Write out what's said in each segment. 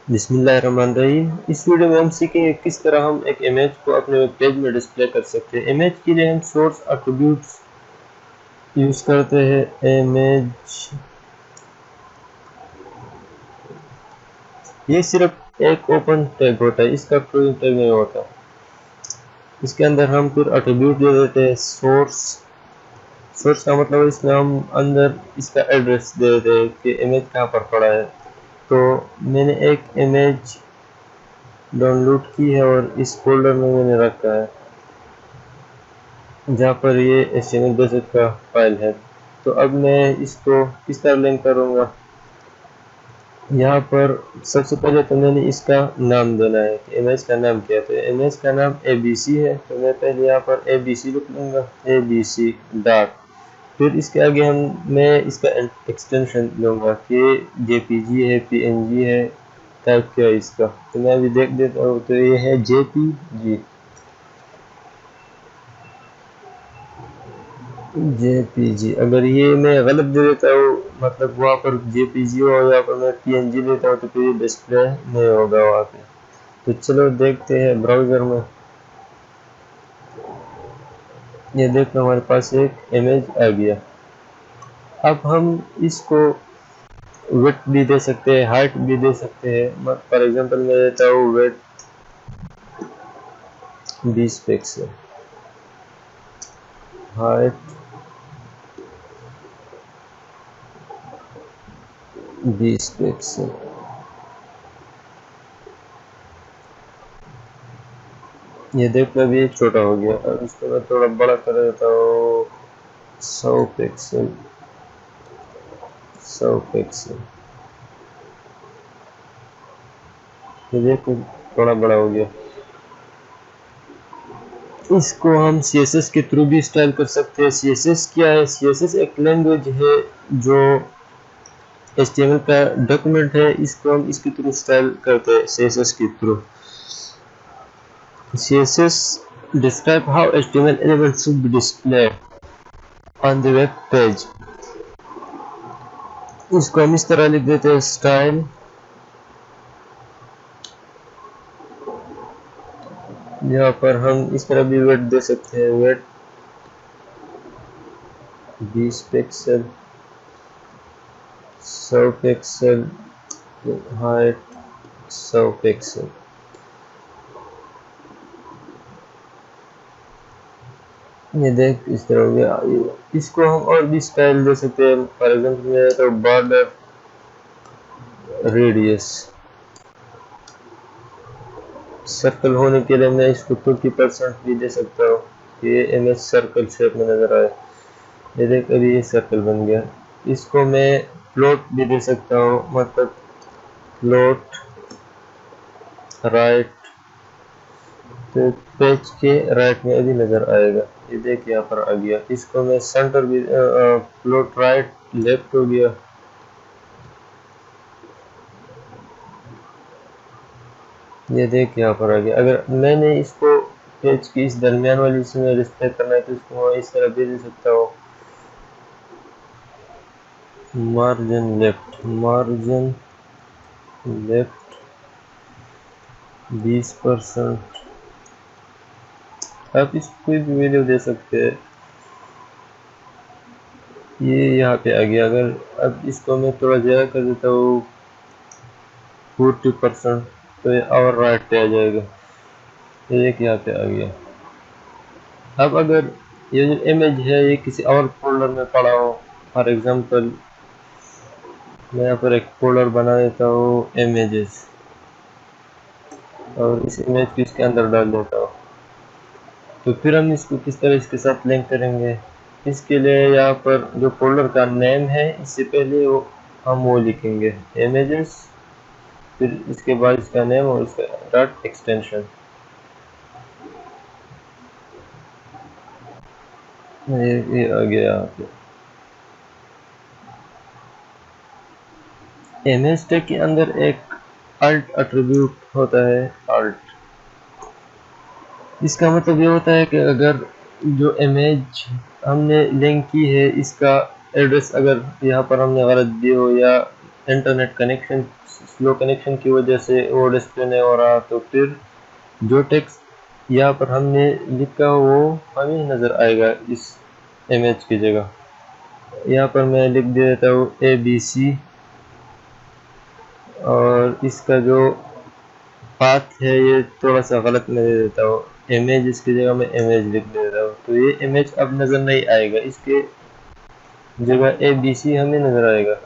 बिस्मिल्लाहिर्रहमानिर्रहीम। इस वीडियो में हम सीखेंगे किस तरह हम एक इमेज को अपने वेब पेज में डिस्प्ले कर सकते हैं। इमेज के लिए हम सोर्स एट्रीब्यूट्स यूज करते हैं। इमेज ये सिर्फ एक ओपन टैग होता है, इसका कोई टैग नहीं होता। इसके अंदर हम फिर एट्रीब्यूट दे देते हैं सोर्स। सोर्स का मतलब इसमें हम अंदर इसका एड्रेस दे देते हैं कि इमेज कहाँ पर पड़ा है। तो मैंने एक इमेज डाउनलोड की है और इस फोल्डर में मैंने रखा है जहाँ पर ये HTML बेसिक का फाइल है। तो अब मैं इसको किस तरह लिंक करूँगा। यहाँ पर सबसे पहले तो मैंने इसका नाम देना है कि इमेज का नाम क्या है। तो इमेज का नाम ABC है, तो मैं पहले यहाँ पर ABC लिख लूँगा, ABC डॉट। फिर इसके आगे मैं इसका एक्सटेंशन लूँगा कि JPG है, PNG है, टाइप क्या है इसका। तो मैं अभी देख देता हूँ, तो ये है JPG। अगर ये मैं गलत दे देता हूँ, मतलब वहाँ पर JPG हो, यहाँ पर मैं PNG देता हूँ, तो फिर डिस्प्ले नहीं होगा वहाँ पे। तो चलो देखते हैं ब्राउज़र में। ये देखो हमारे पास एक इमेज आ गया। अब हम इसको विड्थ भी दे सकते हैं, हाइट भी दे सकते हैं। फॉर एग्जांपल मैं देता हूँ विड्थ 20 पिक्सल, हाइट 20 पिक्सल। ये देखो अभी छोटा हो गया। अब इसको मैं थोड़ा बड़ा कर देता हूँ, 100 पिक्सल, 100 पिक्सल। ये देखो थोड़ा बड़ा हो गया। इसको हम CSS के थ्रू भी स्टाइल कर सकते हैं। CSS क्या है? CSS एक लैंग्वेज है जो HTML का डॉक्यूमेंट है, इसको हम इसके थ्रू स्टाइल करते हैं CSS के through. CSS describe how HTML elements should be displayed on the web page। इसको हम इस तरह लिख देते हैं, स्टाइल यहाँ पर हम इस तरह भी वेट दे सकते हैं, weight 20 pixel, 100 pixel, height 100 pixel. ये देख इस तरह हो गया। इसको हम और भी स्टाइल दे सकते हैं। फॉर एग्जांपल मैं तो बॉर्डर रेडियस, सर्कल होने के लिए मैं इसको 20% भी दे सकता हूँ, ये इमेज सर्कल शेप में नजर आए। ये देख अभी ये सर्कल बन गया। इसको मैं फ्लोट भी दे सकता हूँ, मतलब फ्लोट राइट, तो पेज के राइट में अभी नजर आएगा। ये देख यहाँ पर आ गया। इसको मैं सेंटर भी, फ्लोट राइट लेफ्ट हो गया। ये देख यहाँ पर आ गया। अगर मैंने इसको पेज की इस दरमियान वाली इसमें डिस्प्ले करना है तो इसको इस तरह भी दे सकता हूँ, मार्जिन लेफ्ट, मार्जिन लेफ्ट 20%। आप इसको कोई भी वैल्यू दे सकते हैं। ये यहाँ पे आ गया। अगर अब इसको मैं थोड़ा ज़्यादा कर देता हूँ 40%, तो ये और राइट पे आ जाएगा। ये एक यहाँ पे आ गया। अब अगर ये जो इमेज है ये किसी और फोल्डर में पड़ा हो, फॉर एग्जांपल मैं यहाँ पर एक फोल्डर बना देता हूँ इमेजेस, और इस इमेज को इसके अंदर डाल देता हूँ, तो फिर हम इसको किस तरह इसके साथ लिंक करेंगे। इसके लिए यहाँ पर जो फोल्डर का नेम है, इससे पहले हम वो लिखेंगे इमेजेस, फिर इसके बाद इसका नेम और इसका डॉट एक्सटेंशन। ये आ गया यहाँ पे। इमेज टैग के अंदर एक अल्ट एट्रीब्यूट होता है, अल्ट। इसका मतलब ये होता है कि अगर जो इमेज हमने लिंक की है इसका एड्रेस अगर यहाँ पर हमने गलत दिया हो, या इंटरनेट कनेक्शन स्लो कनेक्शन की वजह से वो डिस्प्ले नहीं हो रहा, तो फिर जो टेक्स्ट यहाँ पर हमने लिखा वो हमें नज़र आएगा इस इमेज की जगह। यहाँ पर मैं लिख देता हूँ ABC, और इसका जो पाथ है ये थोड़ा सा गलत मैं दे देता हूँ, इमेज इसकी जगह मैं इमेज लिख देता हूँ। तो ये इमेज अब नज़र नहीं आएगा, इसके जगह ABC हमें नज़र आएगा।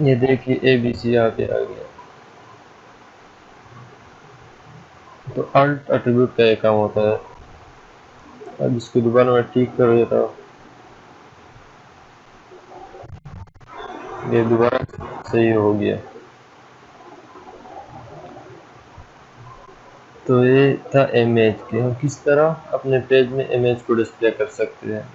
ये देखिए ABC यहाँ पे आ गया। तो अल्ट एट्रीब्यूट का ये काम होता है। अब इसको दोबारा मैं ठीक कर देता हूँ, ये दोबारा सही हो गया। तो ये था इमेज कि हम किस तरह अपने पेज में इमेज को डिस्प्ले कर सकते हैं।